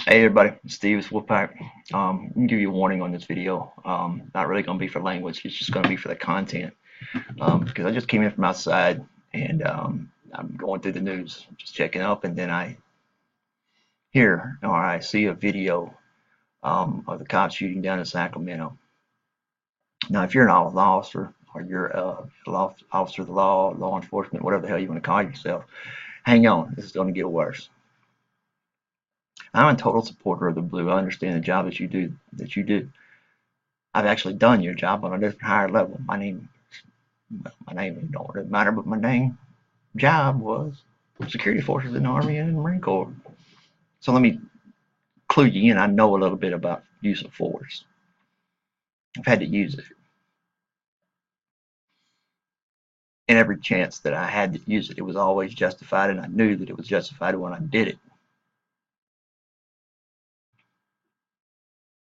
Hey everybody, it's Steve, it's Wolfpack. I'm gonna give you a warning on this video. Not really gonna be for language, it's just gonna be for the content. Because I just came in from outside and I'm going through the news, just checking up, and then I hear or I see a video of the cops shooting down in Sacramento. Now, if you're an officer or you're a officer of the law enforcement, whatever the hell you want to call yourself, hang on, this is gonna get worse. I'm a total supporter of the blue. I understand the job that you do. I've actually done your job on a different higher level. My name don't really matter, but my name job was security forces in the Army and in the Marine Corps. So let me clue you in. I know a little bit about use of force. I've had to use it. And every chance that I had to use it, it was always justified, and I knew that it was justified when I did it.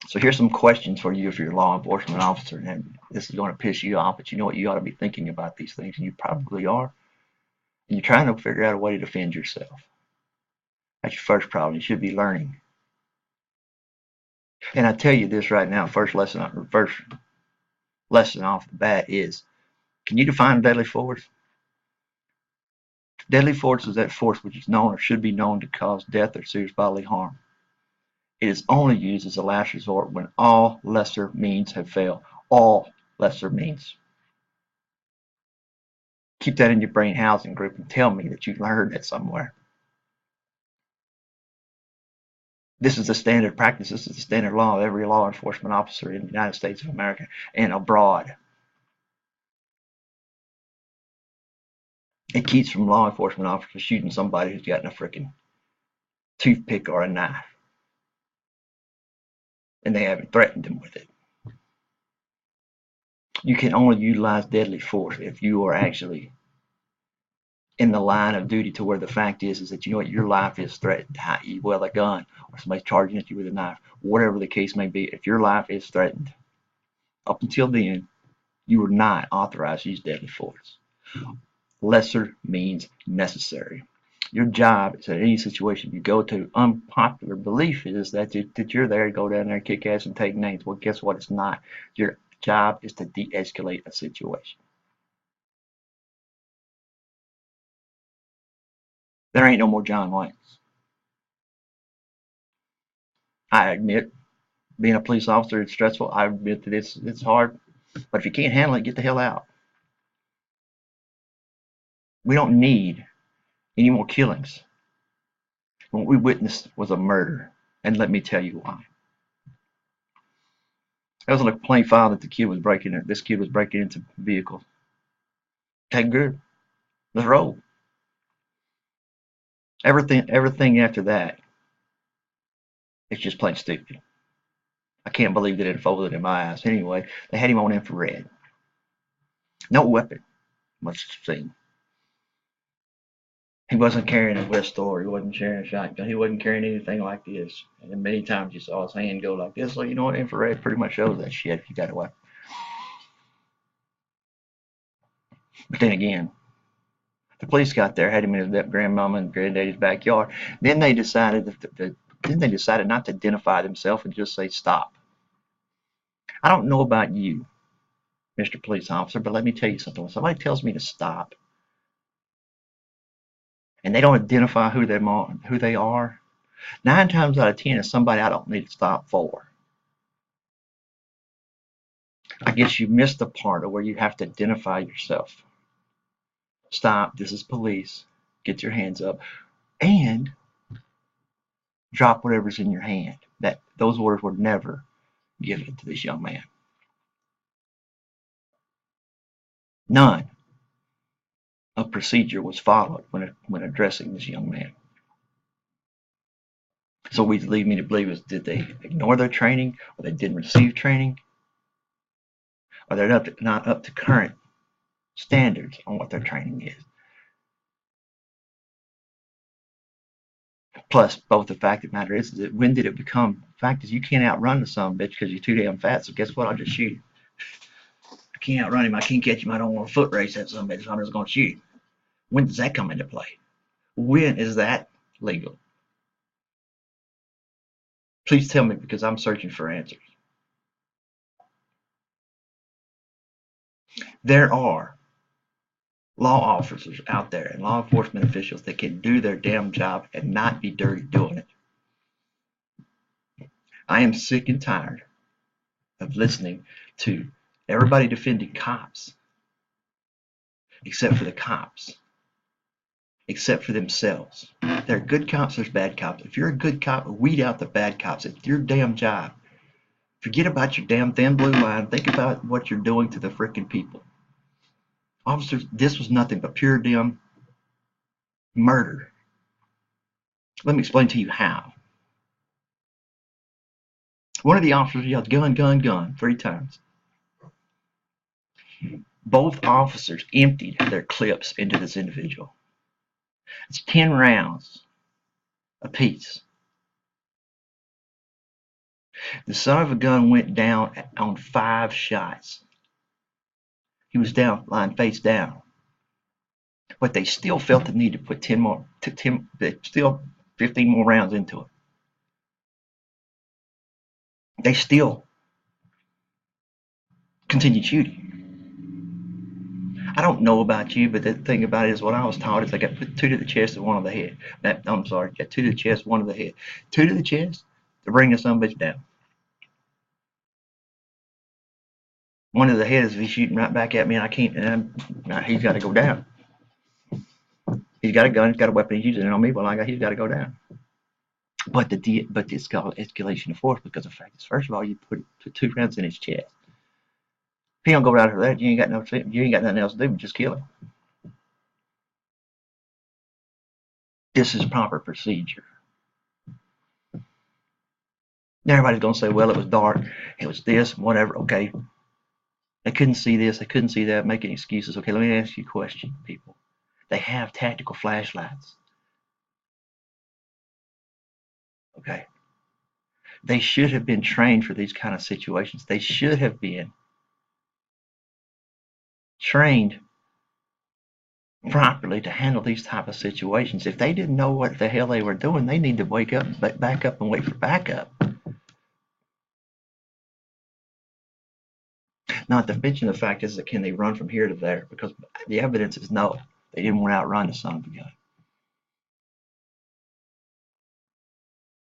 So here's some questions for you if you're a law enforcement officer, and this is going to piss you off, but you know what? You ought to be thinking about these things, and you probably are. And you're trying to figure out a way to defend yourself. That's your first problem. You should be learning. And I tell you this right now, first lesson off the bat is, can you define deadly force? Deadly force is that force which is known or should be known to cause death or serious bodily harm. It is only used as a last resort when all lesser means have failed. All lesser means. Keep that in your brain housing group and tell me that you learned that somewhere. This is the standard practice. This is the standard law of every law enforcement officer in the United States of America and abroad. It keeps from law enforcement officers shooting somebody who's got a freaking toothpick or a knife, and they haven't threatened them with it. You can only utilize deadly force if you are actually in the line of duty, to where the fact is that you know what, your life is threatened, i.e. well, a gun or somebody charging at you with a knife, whatever the case may be. If your life is threatened, up until then, you are not authorized to use deadly force. Lesser means necessary. Your job is, at any situation you go to, unpopular belief is that you're there to go down there, kick ass, and take names. Well, guess what? It's not. Your job is to de-escalate a situation. There ain't no more John Waynes. I admit being a police officer is stressful. I admit that it's hard. But if you can't handle it, get the hell out. We don't need any more killings. What we witnessed was a murder. And let me tell you why. That was like a plain file that this kid was breaking into vehicles. Okay, good. Let's roll. Everything after that is just plain stupid. I can't believe that it unfolded in my eyes. Anyway, they had him on infrared. No weapon was seen. He wasn't carrying a pistol, or he wasn't carrying a shotgun. He wasn't carrying anything like this. And then many times you saw his hand go like this. So you know what? Infrared pretty much shows that shit if you got a weapon. But then again, the police got there, had him in his grandmama and granddaddy's backyard. Then they decided not to identify themselves and just say stop. I don't know about you, Mr. Police Officer, but let me tell you something. When somebody tells me to stop and they don't identify who they are, 9 times out of 10 is somebody I don't need to stop for. I guess you missed the part of where you have to identify yourself. Stop, this is police. Get your hands up. And drop whatever's in your hand. Those orders were never given to this young man. None of procedure was followed when addressing this young man. So what lead me to believe is, did they ignore their training, or they didn't receive training, or they're not up to current standards on what their training is. Plus, both the fact of the matter is that when did it become, the fact is you can't outrun the son of a bitch because you're too damn fat, so guess what, I'll just shoot him. I can't outrun him, I can't catch him, I don't want to foot race that son of a bitch, so I'm just going to shoot him. When does that come into play? When is that legal? Please tell me, because I'm searching for answers. There are law officers out there and law enforcement officials that can do their damn job and not be dirty doing it. I am sick and tired of listening to everybody defending cops, except for the cops, except for themselves. There are good cops, there's bad cops. If you're a good cop, weed out the bad cops. It's your damn job. Forget about your damn thin blue line. Think about what you're doing to the freaking people. Officers, this was nothing but pure damn murder. Let me explain to you how. One of the officers yelled, "Gun, gun, gun," 3 times. Both officers emptied their clips into this individual. It's 10 rounds apiece. The son of a gun went down on 5 shots. He was down, lying face down. But they still felt the need to put 10 more, still 15 more rounds into it. They still continued shooting. I don't know about you, but the thing about it is what I was taught is I got put 2 to the chest and 1 to the head. I'm sorry, got 2 to the chest, 1 to the head. 2 to the chest to bring the son of a bitch down. 1 to the head is if he's shooting right back at me and I can't, and he's got to go down. He's got a gun, he's got a weapon, he's using it on me, well, he's got to go down. But it's called escalation of force because the fact is, first of all, you put 2 rounds in his chest. If he don't go down for that, you ain't got nothing else to do but just kill him. This is proper procedure. Everybody's gonna say, well, it was dark, it was this, whatever. Okay, they couldn't see this, they couldn't see that, making excuses. Okay, let me ask you a question, people. They have tactical flashlights. Okay. They should have been trained for these kind of situations. They should have been trained properly to handle these type of situations. If they didn't know what the hell they were doing, they need to wake up, back up, and wait for backup. Not to mention the fact is that can they run from here to there? Because the evidence is no. They didn't want to outrun the son of a gun.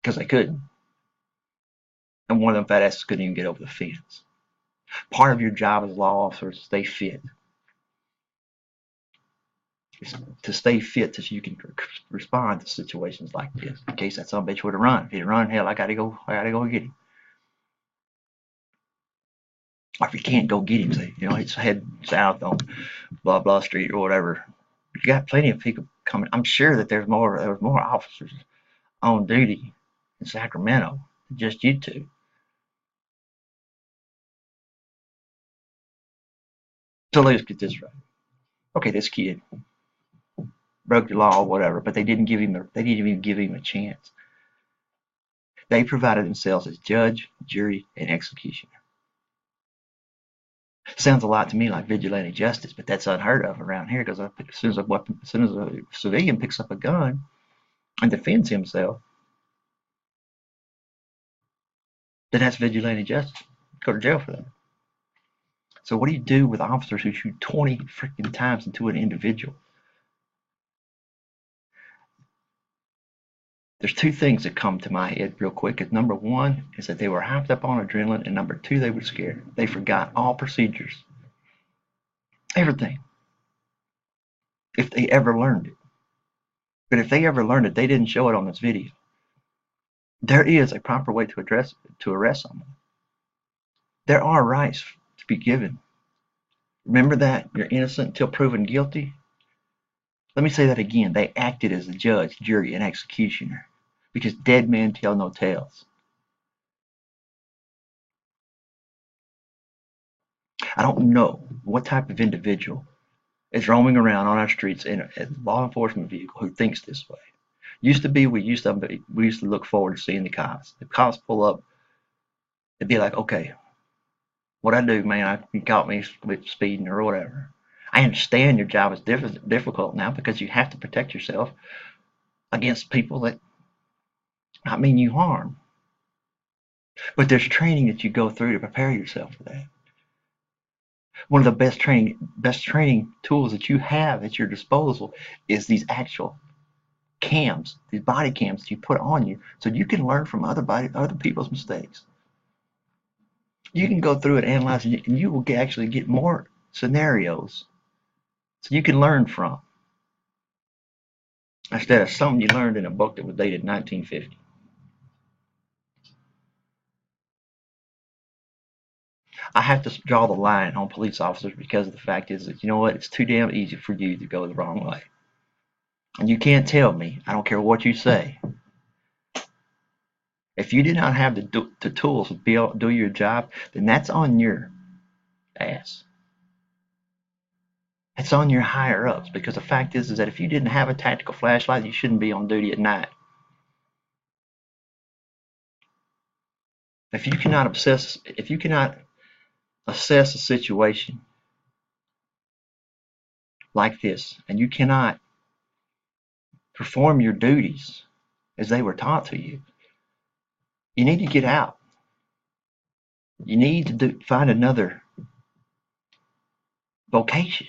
Because they couldn't. And one of them fat asses couldn't even get over the fence. Part of your job as a law officer is to stay fit. To stay fit so you can respond to situations like this. In case that son of a bitch would have run. If he'd run, hell, I gotta go get him. Or if you can't go get him, say, it's head south on blah blah street or whatever. You got plenty of people coming. I'm sure that there was more officers on duty in Sacramento than just you two. So let's get this right. Okay, this kid broke the law or whatever, but they didn't even give him a chance. They provided themselves as judge, jury, and executioner. Sounds a lot to me like vigilante justice, but that's unheard of around here because as soon as a civilian picks up a gun and defends himself, then that's vigilante justice. Go to jail for that. So what do you do with officers who shoot 20 freaking times into an individual? There's 2 things that come to my head real quick. Number 1 is that they were hyped up on adrenaline, and number 2, they were scared. They forgot all procedures. Everything. If they ever learned it. But if they ever learned it, they didn't show it on this video. There is a proper way to arrest someone. There are rights to be given. Remember that you're innocent until proven guilty. Let me say that again. They acted as the judge, jury, and executioner because dead men tell no tales. I don't know what type of individual is roaming around on our streets in a law enforcement vehicle who thinks this way. Used to be, we used to look forward to seeing the cops. The cops pull up, it'd be like, okay, what I do, man, you caught me with speeding or whatever. I understand your job is difficult now because you have to protect yourself against people that not mean you harm. But there's training that you go through to prepare yourself for that. One of the best training tools that you have at your disposal is these actual cams, these body cams that you put on you, so you can learn from other people's mistakes. You can go through it, analyze it, and you will actually get more scenarios so you can learn from, instead of something you learned in a book that was dated 1950. I have to draw the line on police officers because the fact is that, you know what, it's too damn easy for you to go the wrong way. And you can't tell me, I don't care what you say, if you did not have the tools to be able to do your job, then that's on your ass. It's on your higher ups, because the fact is that if you didn't have a tactical flashlight, you shouldn't be on duty at night. If you cannot assess a situation like this, and you cannot perform your duties as they were taught to you, you need to get out. You need to find another vocation.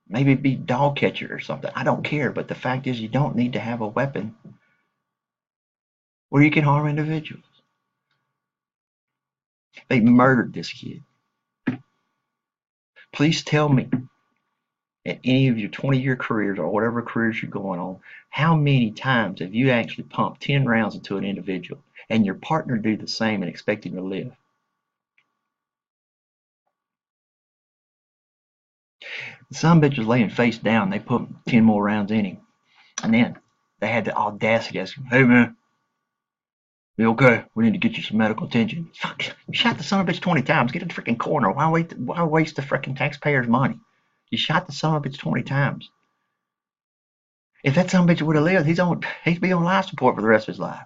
Maybe be dog catcher or something. I don't care, but the fact is you don't need to have a weapon where you can harm individuals. They murdered this kid. Please tell me, in any of your 20-year careers or whatever careers you're going on, how many times have you actually pumped 10 rounds into an individual and your partner do the same and expect him to live? Some bitch was laying face down. They put 10 more rounds in him. And then they had the audacity to ask him, hey man, you okay? We need to get you some medical attention. Fuck, you shot the son of a bitch 20 times. Get in the freaking corner. Why waste the freaking taxpayers' money? You shot the son of a bitch 20 times. If that son of a bitch would have lived, he'd be on life support for the rest of his life.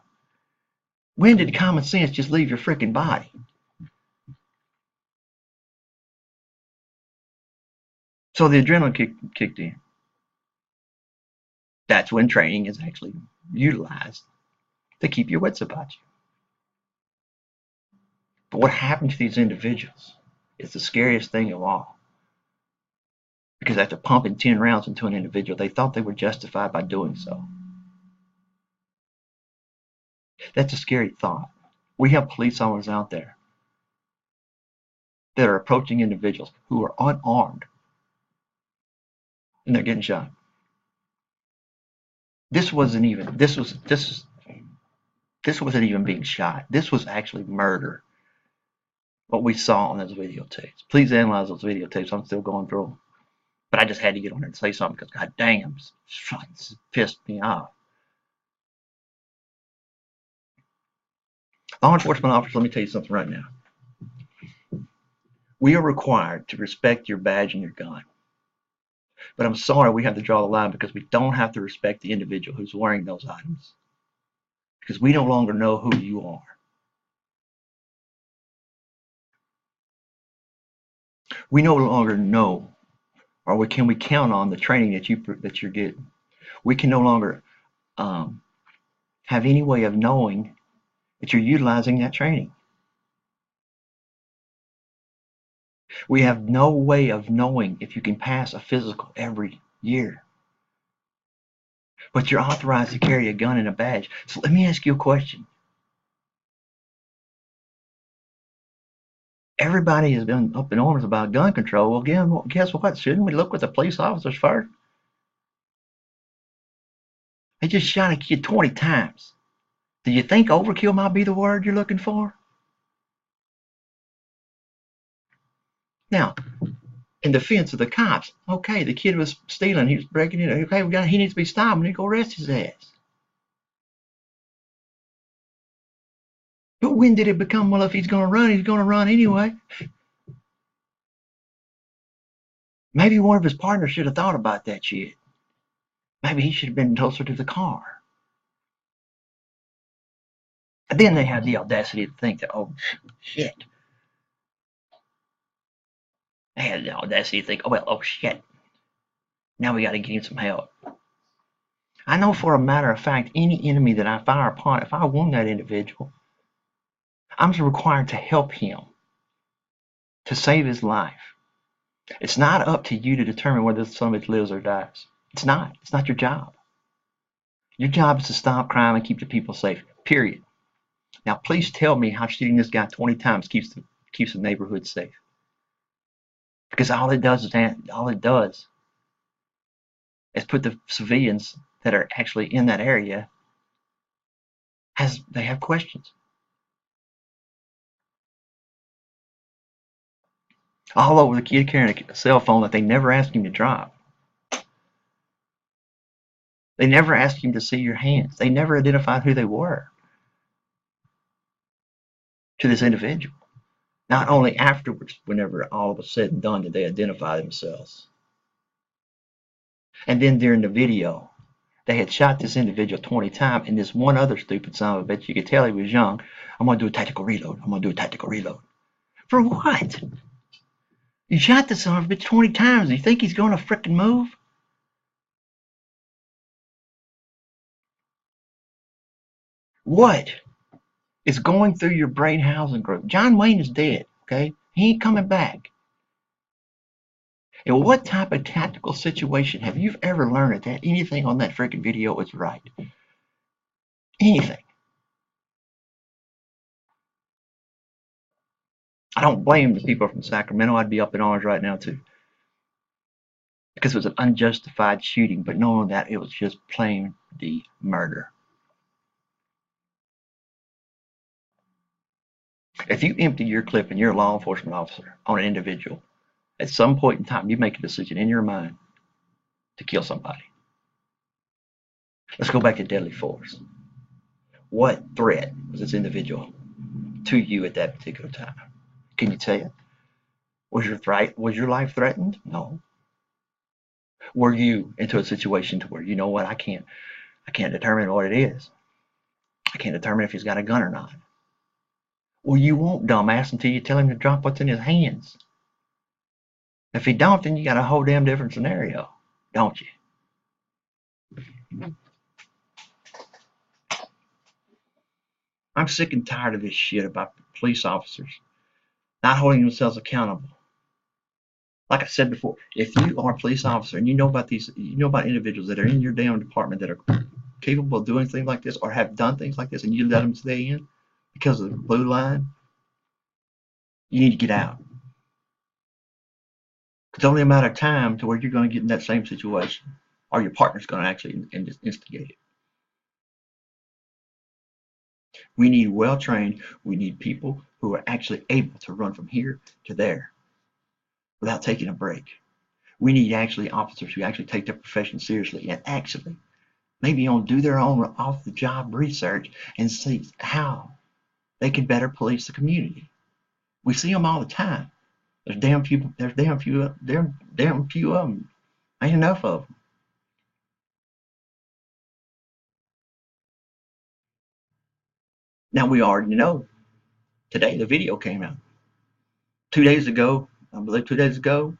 When did common sense just leave your freaking body? So the adrenaline kicked in. That's when training is actually utilized to keep your wits about you. But what happened to these individuals is the scariest thing of all. Because after pumping 10 rounds into an individual, they thought they were justified by doing so. That's a scary thought. We have police officers out there that are approaching individuals who are unarmed and they're getting shot. This wasn't even being shot. This was actually murder. What we saw on those videotapes. Please analyze those videotapes. I'm still going through them. But I just had to get on there and say something because, god damn, it's pissed me off. Law enforcement officers, let me tell you something right now. We are required to respect your badge and your gun. But I'm sorry we have to draw the line, because we don't have to respect the individual who's wearing those items. Because we no longer know who you are. We no longer know, or can we count on the training that you're getting? We can no longer have any way of knowing that you're utilizing that training. We have no way of knowing if you can pass a physical every year. But you're authorized to carry a gun and a badge. So let me ask you a question. Everybody has been up in arms about gun control. Well, again, guess what? Shouldn't we look with the police officers first? They just shot a kid 20 times. Do you think overkill might be the word you're looking for? Now, in defense of the cops, okay, the kid was stealing, he was breaking in. Okay, he needs to be stopped. We need to go arrest his ass. But when did it become, well, if he's going to run anyway? Maybe one of his partners should have thought about that shit. Maybe he should have been closer to the car. And then they had the audacity to think that, oh, shit. They had the audacity to think, oh, well, oh, shit. Now we got to get him some help. I know for a matter of fact, any enemy that I fire upon, if I wound that individual, I'm required to help him, to save his life. It's not up to you to determine whether somebody lives or dies. It's not. It's not your job. Your job is to stop crime and keep the people safe. Period. Now, please tell me how shooting this guy 20 times keeps the neighborhood safe. Because all it does is put the civilians that are actually in that area they have questions. All over the kid carrying a cell phone that they never asked him to drop. They never asked him to see your hands. They never identified who they were to this individual. Not only afterwards, whenever all was said and done, did they identify themselves. And then during the video, they had shot this individual 20 times, and this one other stupid son of a bitch, you could tell he was young. I'm going to do a tactical reload. I'm going to do a tactical reload. For what? You shot this son of a bitch 20 times. You think he's going to frickin' move? What is going through your brain housing group? John Wayne is dead, okay? He ain't coming back. And what type of tactical situation have you ever learned that anything on that freaking video is right? Anything. I don't blame the people from Sacramento. I'd be up in arms right now too. Because it was an unjustified shooting, but knowing that it was just plain the murder. If you empty your clip and you're a law enforcement officer on an individual, at some point in time you make a decision in your mind to kill somebody. Let's go back to deadly force. What threat was this individual to you at that particular time? Can you tell it? Was your life threatened? No. Were you into a situation to where, you know what, I can't determine what it is. I can't determine if he's got a gun or not. Well, you won't, dumbass, until you tell him to drop what's in his hands. If he don't, then you got a whole damn different scenario, don't you? I'm sick and tired of this shit about police officers not holding themselves accountable. Like I said before, if you are a police officer and you know about individuals that are in your damn department that are capable of doing things like this or have done things like this, and you let them stay in because of the blue line, you need to get out. It's only a matter of time to where you're going to get in that same situation, or your partner's going to actually instigate it. We need well-trained, we need people who are actually able to run from here to there without taking a break. We need actually officers who actually take their profession seriously and actually maybe do their own off-the-job research and see how they can better police the community. We see them all the time. There's damn few of them. Ain't enough of them. Now we already know. Today the video came out. 2 days ago, I believe 2 days ago,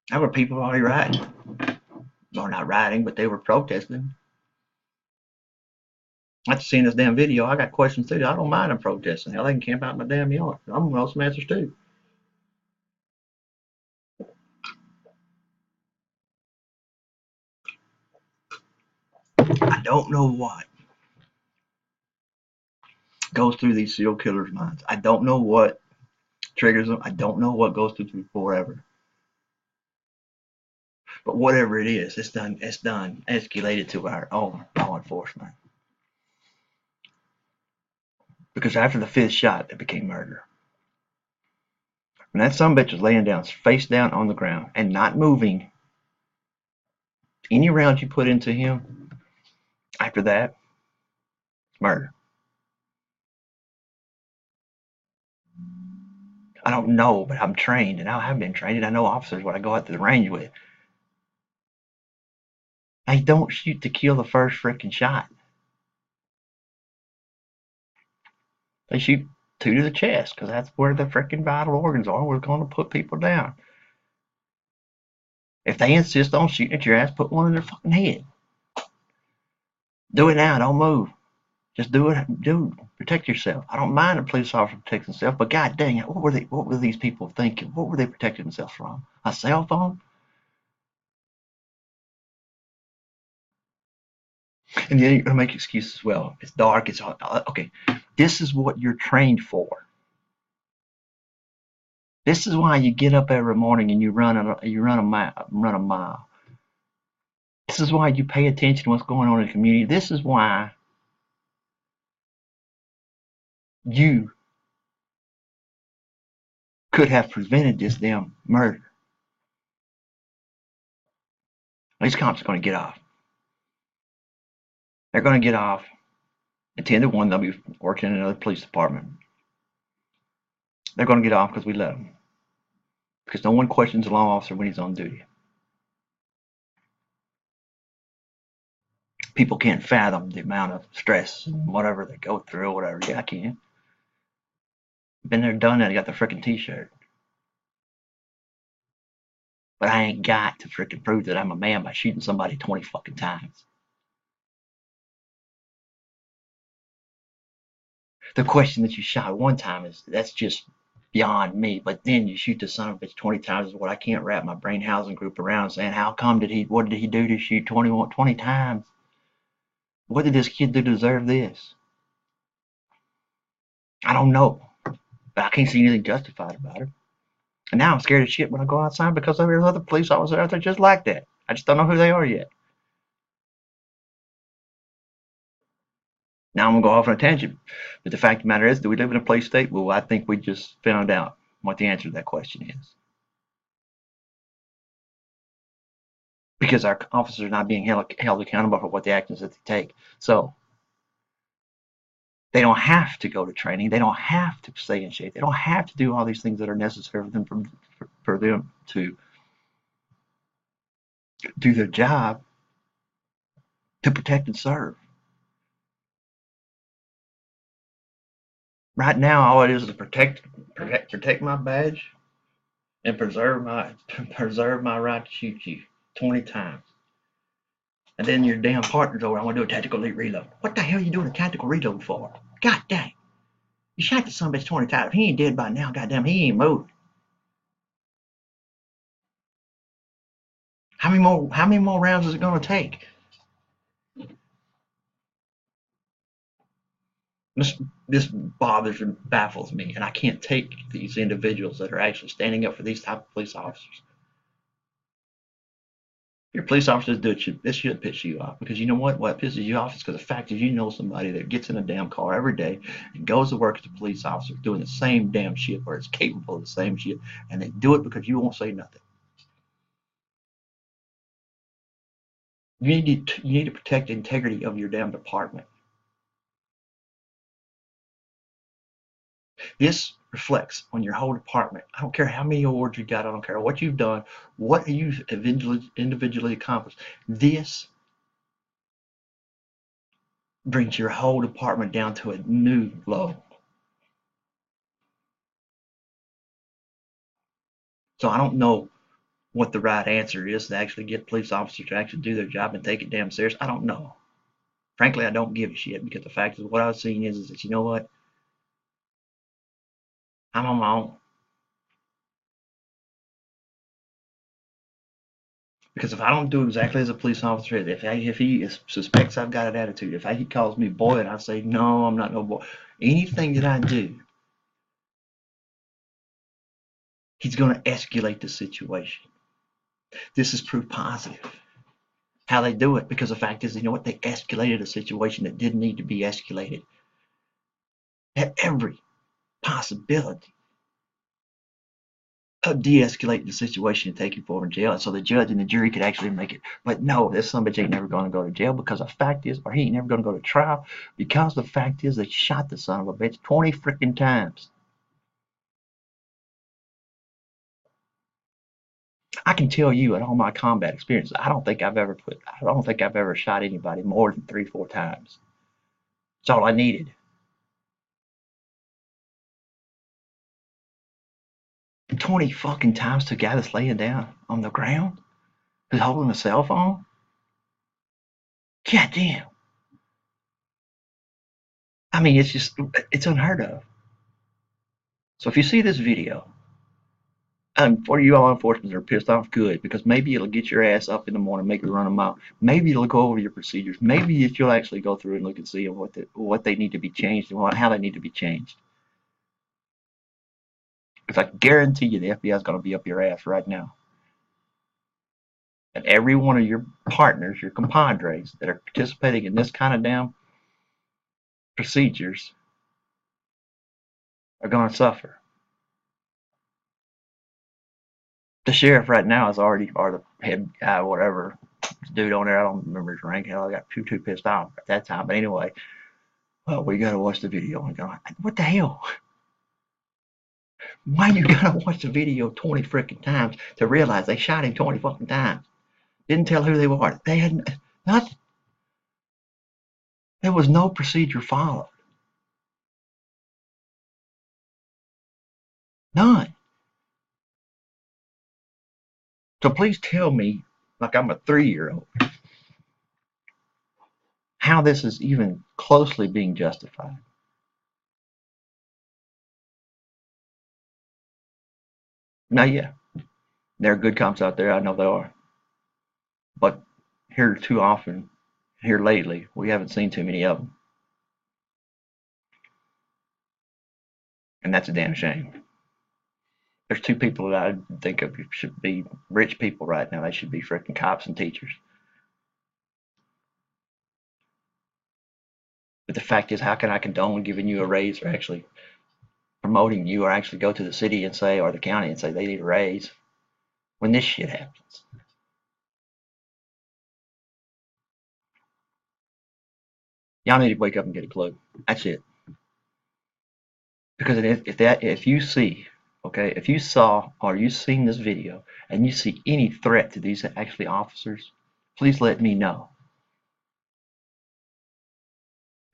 there were people already rioting. Or not rioting, but they were protesting. After seeing this damn video, I got questions too. I don't mind them protesting. Hell, they can camp out in my damn yard. I'm gonna know some answers too. I don't know what goes through these serial killers' minds. I don't know what triggers them. I don't know what goes through forever. But whatever it is, it's done escalated to our own law enforcement. Because after the 5th shot, it became murder. When that sumbitch was laying down, face down on the ground, and not moving, any round you put into him after that, murder. I don't know, but I'm trained, and I have been trained, and I know officers what I go out to the range with. They don't shoot to kill the first freaking shot. They shoot 2 to the chest, because that's where the freaking vital organs are. We're going to put people down. If they insist on shooting at your ass, put one in their fucking head. Do it now, don't move. Just do it, dude. Protect yourself. I don't mind a police officer protecting himself, but god dang it, what were these people thinking? What were they protecting themselves from? A cell phone? And then you're gonna make excuses. Well, it's dark. It's hot. Okay. This is what you're trained for. This is why you get up every morning and you run a mile. This is why you pay attention to what's going on in the community. This is why you could have prevented this damn murder. These cops are going to get off. They're going to get off. At 10 to 1, they'll be working in another police department. They're going to get off because we let them. Because no one questions a law officer when he's on duty. People can't fathom the amount of stress and whatever they go through or whatever. Yeah, I can. Been there, done that. I got the freaking t-shirt. But I ain't got to freaking prove that I'm a man by shooting somebody 20 fucking times. The question that you shot one time that's just beyond me. But then you shoot the son of a bitch 20 times is what I can't wrap my brain housing group around, saying how come what did he do to shoot 20 times? What did this kid do to deserve this? I don't know. But I can't see anything justified about it. And now I'm scared of shit when I go outside because there's other police officers out there just like that. I just don't know who they are yet. Now I'm gonna go off on a tangent. But the fact of the matter is, do we live in a police state? Well, I think we just found out what the answer to that question is. Because our officers are not being held accountable for what the actions that they take. So they don't have to go to training. They don't have to stay in shape. They don't have to do all these things that are necessary for them to do their job to protect and serve. Right now, all it is protect my badge and preserve my right to shoot you 20 times. And then your damn partner's over. I want to do a tactical reload. What the hell are you doing a tactical reload for? God dang! You shot the son of a bitch 20 times. If he ain't dead by now, goddamn, he ain't moving. How many more rounds is it gonna take? This bothers and baffles me, and I can't take these individuals that are actually standing up for these type of police officers. Your police officers do it. This should piss you off because you know what? What pisses you off is because the fact is you know somebody that gets in a damn car every day and goes to work as a police officer doing the same damn shit or is capable of the same shit, and they do it because you won't say nothing. You need to protect the integrity of your damn department. This reflects on your whole department. I don't care how many awards you got. I don't care what you've done, what you've individually accomplished. This brings your whole department down to a new low. So I don't know what the right answer is to actually get police officers to actually do their job and take it damn serious. I don't know. Frankly, I don't give a shit because the fact is what I was seeing is that you know what? I'm on my own. Because if I don't do exactly as a police officer is, if he suspects I've got an attitude, if he calls me boy and I say no, I'm not no boy, anything that I do, he's going to escalate the situation. This is proof positive. How they do it, because the fact is, you know what, they escalated a situation that didn't need to be escalated. Had every possibility of de-escalating the situation and taking forward in jail, and so the judge and the jury could actually make it. But no, this son of a bitch ain't never going to go to jail because the fact is, or he ain't never going to go to trial because the fact is they shot the son of a bitch 20 freaking times. I can tell you in all my combat experiences, I don't think I've ever shot anybody more than 3-4 times. That's all I needed. 20 fucking times to a guy that's laying down on the ground who's holding a cell phone? God damn. I mean, it's unheard of. So if you see this video, for you law enforcement that are pissed off, good, because maybe it'll get your ass up in the morning, make you run a mile. Maybe it'll go over your procedures. Maybe if you'll actually go through and look and see what they need to be changed and how they need to be changed. Because I guarantee you the FBI is going to be up your ass right now. And every one of your partners, your compadres that are participating in this kind of damn procedures are going to suffer. The sheriff right now is already, or the head guy, whatever, dude on there, I don't remember his rank. Hell, I got too pissed off at that time. But anyway, well, we got to watch the video. And go, what the hell? Why you got to watch the video 20 freaking times to realize they shot him 20 fucking times? Didn't tell who they were. They had nothing. There was no procedure followed. None. So please tell me, like I'm a 3-year-old, how this is even closely being justified. Now, yeah, there are good cops out there. I know there are. But here too often, here lately, we haven't seen too many of them. And that's a damn shame. There's two people that I think of should be rich people right now. They should be freaking cops and teachers. But the fact is, how can I condone giving you a raise or actually promoting you or actually go to the city and say, or the county and say they need a raise when this shit happens? Y'all need to wake up and get a clue. That's it. Because if you see, okay, if you saw or you've seen this video and you see any threat to these actually officers, please let me know.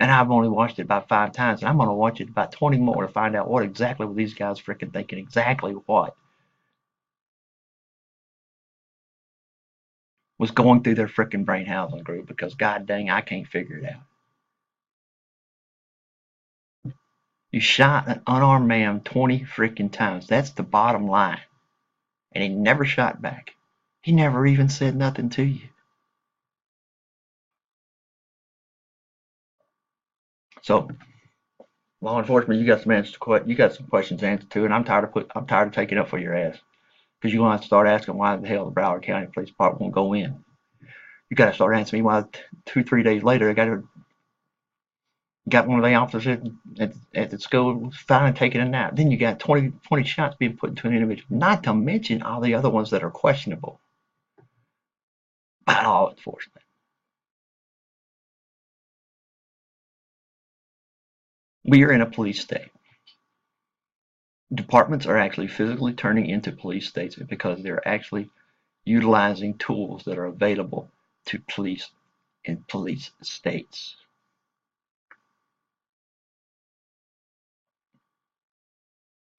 And I've only watched it about 5 times, and I'm going to watch it about 20 more to find out what exactly were these guys freaking thinking, exactly what was going through their freaking brain housing group, because god dang, I can't figure it out. You shot an unarmed man 20 freaking times. That's the bottom line. And he never shot back. He never even said nothing to you. So, law enforcement, you got some answers to you got some questions to answer to, and I'm tired of taking up for your ass. Because you're gonna have to start asking why the hell the Broward County Police Department won't go in. You gotta start answering me why 2-3 days later they got one of the officers at the school finally taking a nap. Then you got 20 shots being put into an individual. Not to mention all the other ones that are questionable by law enforcement. We are in a police state. Departments are actually physically turning into police states because they're actually utilizing tools that are available to police in police states.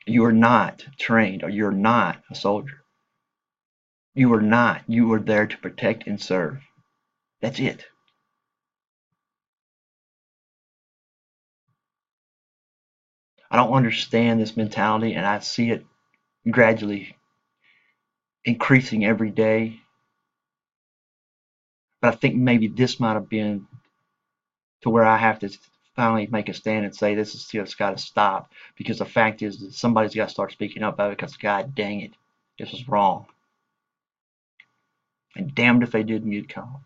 You are not trained, or you're not a soldier. You are not. You are there to protect and serve. That's it. I don't understand this mentality, and I see it gradually increasing every day. But I think maybe this might have been to where I have to finally make a stand and say this is just got to stop, because the fact is that somebody's got to start speaking up about it, because god dang it, this was wrong. And damned if they didn't get caught.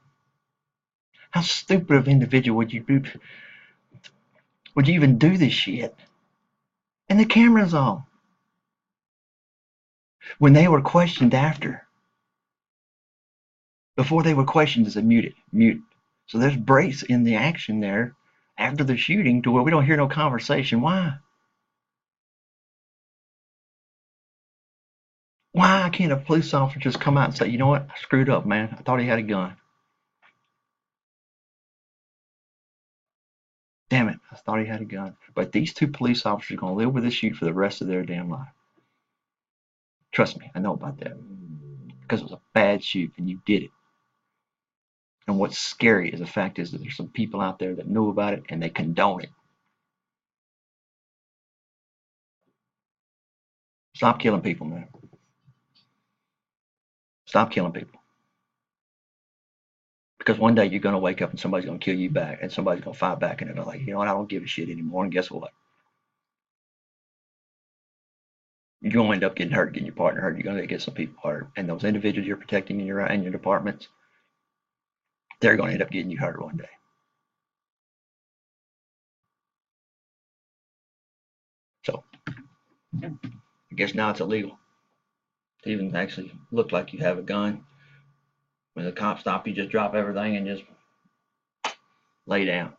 How stupid of an individual would you be? Would you even do this shit? And the camera's on. When they were questioned before they were questioned, it's a mute. So there's breaks in the action there after the shooting to where we don't hear no conversation. Why? Why can't a police officer just come out and say, you know what, I screwed up, man. I thought he had a gun. Damn it, I thought he had a gun. But these two police officers are going to live with this shoot for the rest of their damn life. Trust me, I know about that. Because it was a bad shoot and you did it. And what's scary is the fact is that there's some people out there that know about it and they condone it. Stop killing people, man. Stop killing people. Because one day you're going to wake up and somebody's going to kill you back, and somebody's going to fight back, and they're like, you know what, I don't give a shit anymore. And guess what? You're going to end up getting hurt, getting your partner hurt. You're going to get some people hurt. And those individuals you're protecting in your departments, they're going to end up getting you hurt one day. So I guess now it's illegal to even actually look like you have a gun. When the cops stop you, just drop everything and just lay down.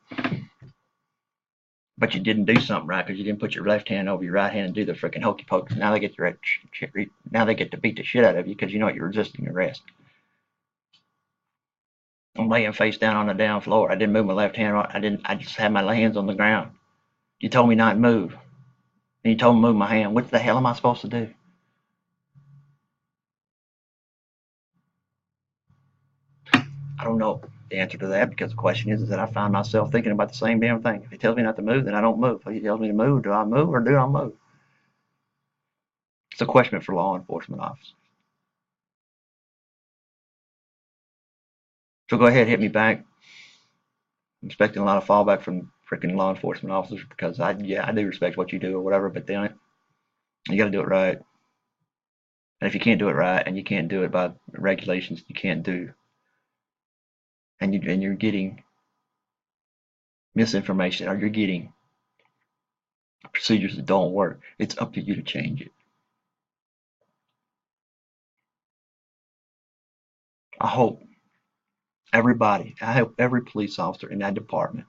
But you didn't do something right because you didn't put your left hand over your right hand and do the freaking hokey pokey. Now they get to beat the shit out of you because you know you're resisting arrest. I'm laying face down on the down floor. I didn't move my left hand. I just had my hands on the ground. You told me not to move, and you told me to move my hand. What the hell am I supposed to do? I don't know the answer to that because the question is that I find myself thinking about the same damn thing. If he tells me not to move, then I don't move. If he tells me to move, do I move or do I move? It's a question for law enforcement officers. So go ahead, hit me back. I'm expecting a lot of fallback from freaking law enforcement officers because I do respect what you do or whatever, but then you got to do it right. And if you can't do it right and you can't do it by regulations, you can't do, and you're getting misinformation or you're getting procedures that don't work, it's up to you to change it. I hope every police officer in that department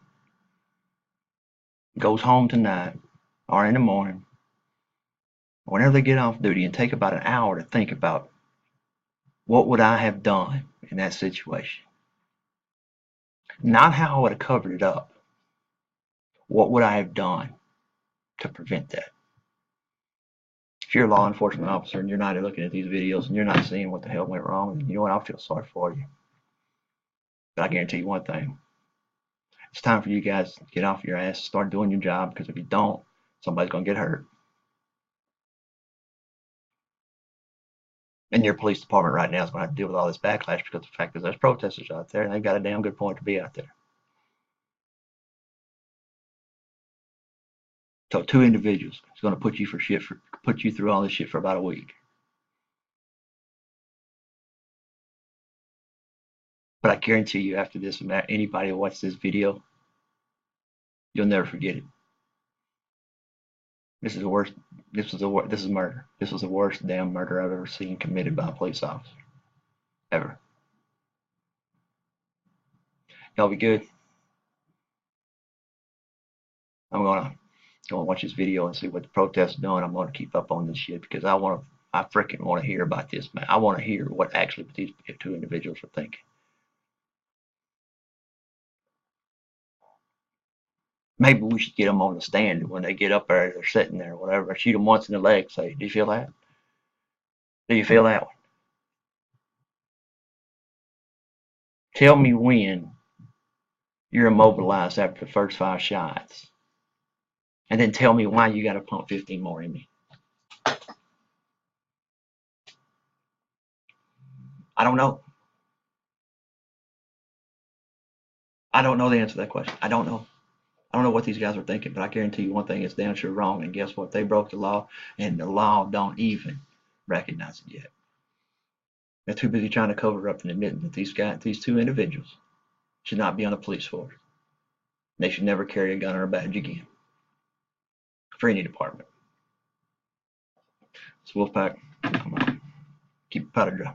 goes home tonight or in the morning, whenever they get off duty, and take about an hour to think about what would I have done in that situation. Not how I would have covered it up. What would I have done to prevent that? If you're a law enforcement officer and you're not looking at these videos and you're not seeing what the hell went wrong, you know what? I feel sorry for you. But I guarantee you one thing. It's time for you guys to get off your ass, start doing your job, because if you don't, somebody's going to get hurt. And your police department right now is going to have to deal with all this backlash because the fact is there's protesters out there and they've got a damn good point to be out there. So two individuals is going to put you through all this shit for about a week. But I guarantee you, after this, anybody who watches this video, you'll never forget it. This is the worst. This is murder. This was the worst damn murder I've ever seen committed by a police officer, ever. Y'all be good. I'm gonna go and watch this video and see what the protest's doing. I'm gonna keep up on this shit because I freaking want to hear about this, man. I want to hear what actually these two individuals are thinking. Maybe we should get them on the stand when they get up there, they're sitting there, or whatever. Shoot them once in the leg. Say, do you feel that? Do you feel that one? Tell me when you're immobilized after the first 5 shots, and then tell me why you got to pump 15 more in me. I don't know. I don't know the answer to that question. I don't know. I don't know what these guys were thinking, but I guarantee you one thing: it's damn sure wrong. And guess what? They broke the law, and the law don't even recognize it yet. They're too busy trying to cover up and admitting that these two individuals, should not be on the police force. They should never carry a gun or a badge again for any department. It's Wolfpack. Come on, keep the powder dry.